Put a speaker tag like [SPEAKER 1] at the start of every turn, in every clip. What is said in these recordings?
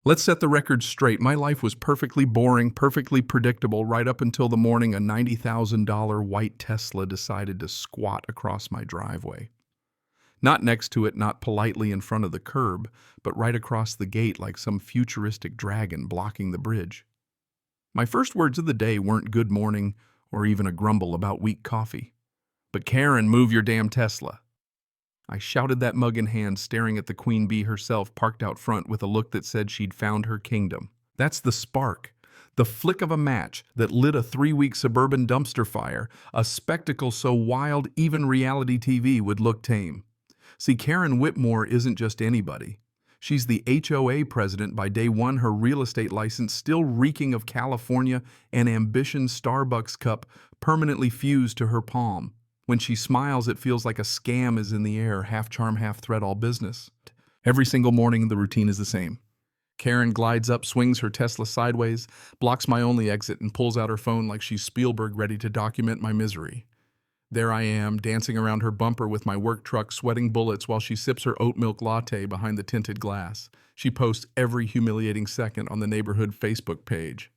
[SPEAKER 1] Let's set the record straight. My life was perfectly boring, perfectly predictable, right up until the morning a $90,000 white Tesla decided to squat across my driveway. Not next to it, not politely in front of the curb, but right across the gate like some futuristic dragon blocking the bridge. My first words of the day weren't good morning or even a grumble about weak coffee. But Karen, move your damn Tesla. I shouted that mug in hand, staring at the queen bee herself parked out front with a look that said she'd found her kingdom. That's the spark, the flick of a match that lit a 3-week suburban dumpster fire, a spectacle so wild even reality TV would look tame. See, Karen Whitmore isn't just anybody. She's the HOA president by day one, her real estate license still reeking of California, and ambition Starbucks cup permanently fused to her palm. When she smiles, it feels like a scam is in the air, half charm, half threat, all business. Every single morning, the routine is the same. Karen glides up, swings her Tesla sideways, blocks my only exit, and pulls out her phone like she's Spielberg ready to document my misery. There I am, dancing around her bumper with my work truck, sweating bullets while she sips her oat milk latte behind the tinted glass. She posts every humiliating second on the neighborhood Facebook page.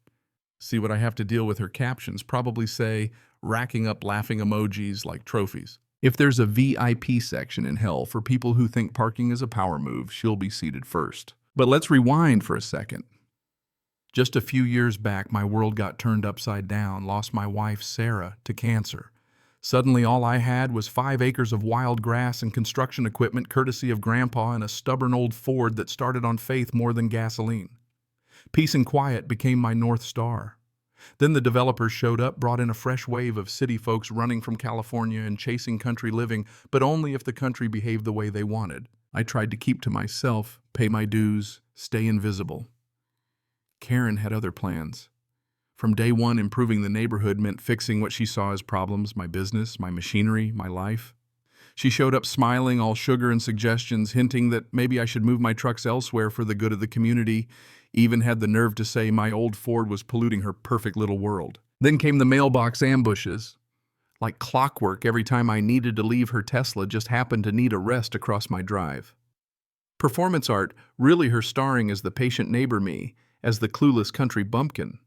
[SPEAKER 1] See what I have to deal with her captions, probably say, racking up laughing emojis like trophies. If there's a VIP section in hell for people who think parking is a power move, she'll be seated first. But let's rewind for a second. Just a few years back, my world got turned upside down, lost my wife, Sarah, to cancer. Suddenly, all I had was 5 acres of wild grass and construction equipment courtesy of Grandpa and a stubborn old Ford that started on faith more than gasoline. Peace and quiet became my North Star. Then the developers showed up, brought in a fresh wave of city folks running from California and chasing country living, but only if the country behaved the way they wanted. I tried to keep to myself, pay my dues, stay invisible. Karen had other plans. From day one, improving the neighborhood meant fixing what she saw as problems, my business, my machinery, my life. She showed up smiling, all sugar and suggestions, hinting that maybe I should move my trucks elsewhere for the good of the community, even had the nerve to say my old Ford was polluting her perfect little world. Then came the mailbox ambushes. Like clockwork, every time I needed to leave, her Tesla just happened to need a rest across my drive. Performance art, really her starring as the patient neighbor me, as the clueless country bumpkin.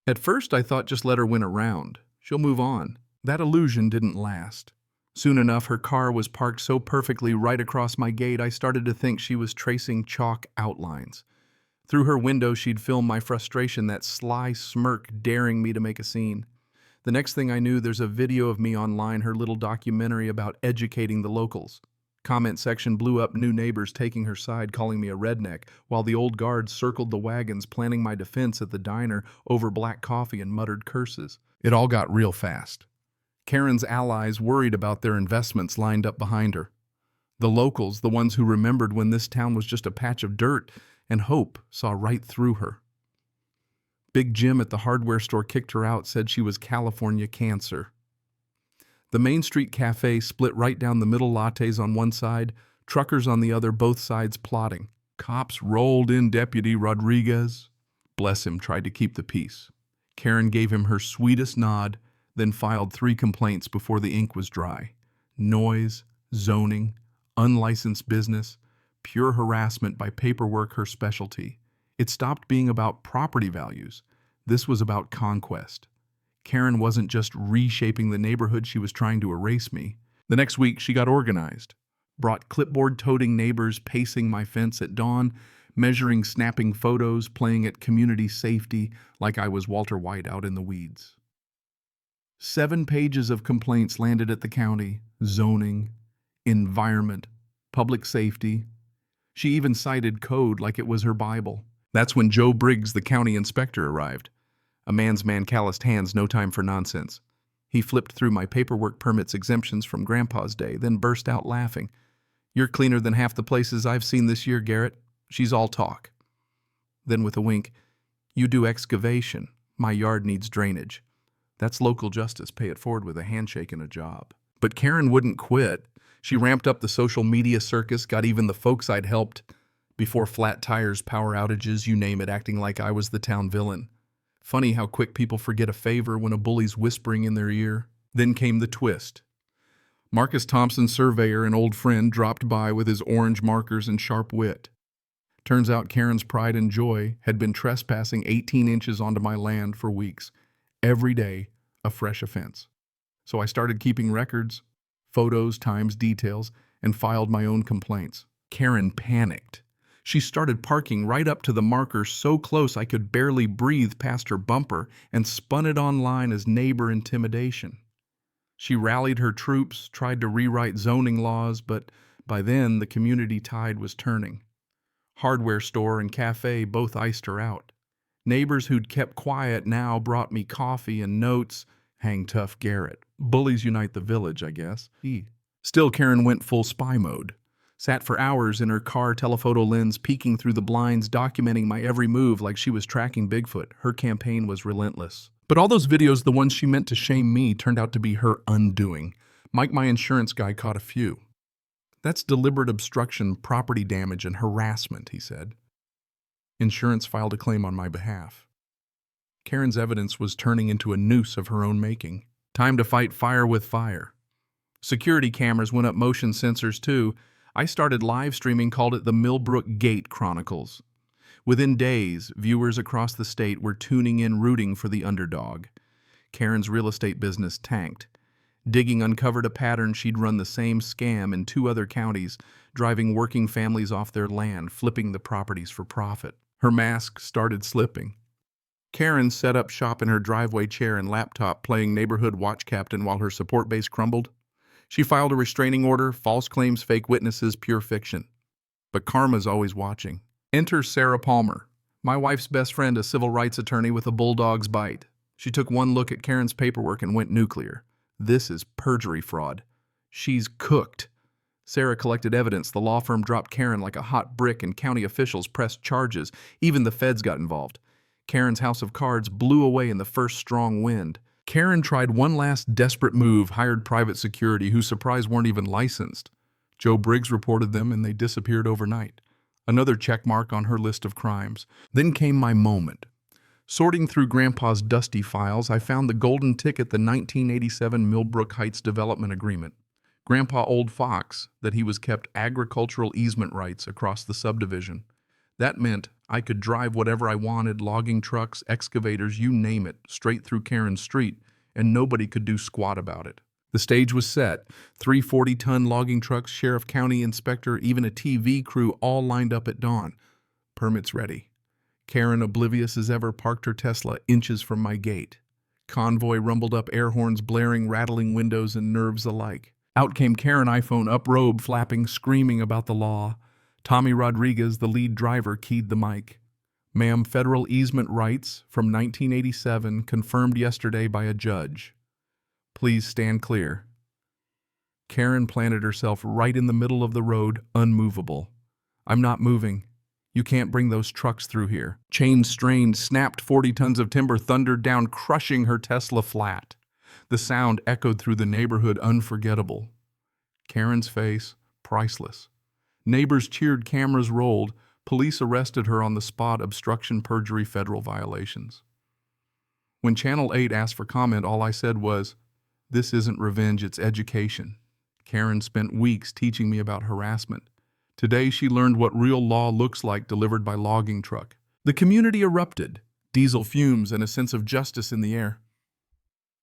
[SPEAKER 1] At first I thought just let her win a round. She'll move on. That illusion didn't last. Soon enough, her car was parked so perfectly right across my gate, I started to think she was tracing chalk outlines. Through her window, she'd film my frustration, that sly smirk daring me to make a scene. The next thing I knew, there's a video of me online, her little documentary about educating the locals. Comment section blew up, new neighbors taking her side, calling me a redneck, while the old guards circled the wagons, planning my defense at the diner over black coffee and muttered curses. It all got real fast. Karen's allies, worried about their investments, lined up behind her. The locals, the ones who remembered when this town was just a patch of dirt and hope, saw right through her. Big Jim at the hardware store kicked her out, said she was California cancer. The Main Street Cafe split right down the middle, lattes on one side, truckers on the other, both sides plotting. Cops rolled in. Deputy Rodriguez, bless him, tried to keep the peace. Karen gave him her sweetest nod, then filed 3 complaints before the ink was dry. Noise, zoning, unlicensed business, pure harassment by paperwork, her specialty. It stopped being about property values. This was about conquest. Karen wasn't just reshaping the neighborhood, she was trying to erase me. The next week, she got organized. Brought clipboard-toting neighbors pacing my fence at dawn, measuring, snapping photos, playing at community safety like I was Walter White out in the weeds. 7 pages of complaints landed at the county: zoning, environment, public safety. She even cited code like it was her Bible. That's when Joe Briggs, the county inspector, arrived. A man's man, calloused hands, no time for nonsense. He flipped through my paperwork, permits, exemptions from Grandpa's day, then burst out laughing. "You're cleaner than half the places I've seen this year, Garrett. She's all talk." Then with a wink, "You do excavation. My yard needs drainage. That's local justice. Pay it forward with a handshake and a job." But Karen wouldn't quit. She ramped up the social media circus, got even the folks I'd helped before: flat tires, power outages, you name it, acting like I was the town villain. Funny how quick people forget a favor when a bully's whispering in their ear. Then came the twist. Marcus Thompson, surveyor and old friend, dropped by with his orange markers and sharp wit. Turns out Karen's pride and joy had been trespassing 18 inches onto my land for weeks. Every day, a fresh offense. So I started keeping records, photos times details, and filed my own complaints. Karen panicked. She started parking right up to the marker so close I could barely breathe past her bumper and spun it online as neighbor intimidation. She rallied her troops, tried to rewrite zoning laws, but by then the community tide was turning. Hardware store and cafe both iced her out. Neighbors who'd kept quiet now brought me coffee and notes. Hang tough, Garrett. Bullies unite the village, I guess. Still, Karen went full spy mode. Sat for hours in her car telephoto lens, peeking through the blinds, documenting my every move like she was tracking Bigfoot. Her campaign was relentless. But all those videos, the ones she meant to shame me, turned out to be her undoing. Mike, my insurance guy, caught a few. That's deliberate obstruction, property damage, and harassment, he said. Insurance filed a claim on my behalf. Karen's evidence was turning into a noose of her own making. Time to fight fire with fire. Security cameras went up, motion sensors too. I started live streaming, called it the Millbrook Gate Chronicles. Within days, viewers across the state were tuning in, rooting for the underdog. Karen's real estate business tanked. Digging uncovered a pattern. She'd run the same scam in 2 other counties, driving working families off their land, flipping the properties for profit. Her mask started slipping. Karen set up shop in her driveway chair and laptop, playing neighborhood watch captain while her support base crumbled. She filed a restraining order, false claims, fake witnesses, pure fiction. But karma's always watching. Enter Sarah Palmer, my wife's best friend, a civil rights attorney with a bulldog's bite. She took one look at Karen's paperwork and went nuclear. This is perjury fraud. She's cooked. Sarah collected evidence. The law firm dropped Karen like a hot brick, and county officials pressed charges. Even the feds got involved. Karen's house of cards blew away in the first strong wind. Karen tried one last desperate move, hired private security whose surprise weren't even licensed. Joe Briggs reported them and they disappeared overnight. Another check mark on her list of crimes. Then came my moment. Sorting through Grandpa's dusty files, I found the golden ticket, the 1987 Millbrook Heights Development Agreement. Grandpa Old Fox that he was kept agricultural easement rights across the subdivision. That meant I could drive whatever I wanted, logging trucks, excavators, you name it, straight through Karen's street, and nobody could do squat about it. The stage was set. 3 40-ton logging trucks, sheriff, county inspector, even a TV crew all lined up at dawn. Permits ready. Karen, oblivious as ever, parked her Tesla inches from my gate. Convoy rumbled up, air horns blaring, rattling windows and nerves alike. Out came Karen, iPhone up, robe flapping, screaming about the law. Tommy Rodriguez, the lead driver, keyed the mic. Ma'am, federal easement rights from 1987 confirmed yesterday by a judge. Please stand clear. Karen planted herself right in the middle of the road, unmovable. I'm not moving. You can't bring those trucks through here. Chains strained, snapped, 40 tons of timber thundered down, crushing her Tesla flat. The sound echoed through the neighborhood, unforgettable. Karen's face, priceless. Neighbors cheered, cameras rolled. Police arrested her on the spot, obstruction, perjury, federal violations. When Channel 8 asked for comment, all I said was, "This isn't revenge, it's education." Karen spent weeks teaching me about harassment. Today she learned what real law looks like, delivered by logging truck. The community erupted, diesel fumes and a sense of justice in the air.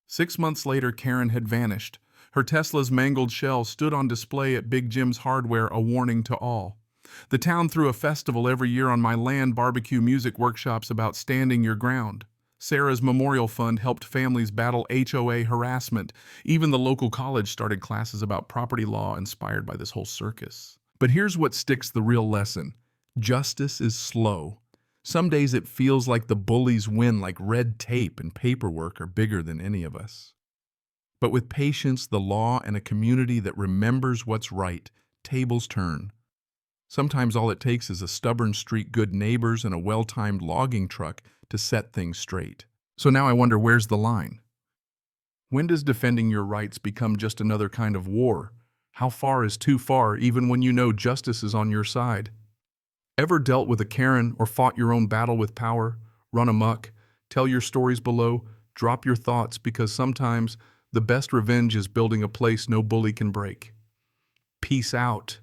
[SPEAKER 1] 6 months later, Karen had vanished. Her Tesla's mangled shell stood on display at Big Jim's Hardware, a warning to all. The town threw a festival every year on my land, barbecue, music workshops about standing your ground. Sarah's Memorial Fund helped families battle HOA harassment. Even the local college started classes about property law inspired by this whole circus. But here's what sticks, the real lesson. Justice is slow. Some days it feels like the bullies win, like red tape and paperwork are bigger than any of us. But with patience, the law, and a community that remembers what's right, tables turn. Sometimes all it takes is a stubborn streak, good neighbors, and a well-timed logging truck to set things straight. So now I wonder, where's the line? When does defending your rights become just another kind of war? How far is too far, even when you know justice is on your side? Ever dealt with a Karen or fought your own battle with power? Run amok, tell your stories below, drop your thoughts, because sometimes the best revenge is building a place no bully can break. Peace out.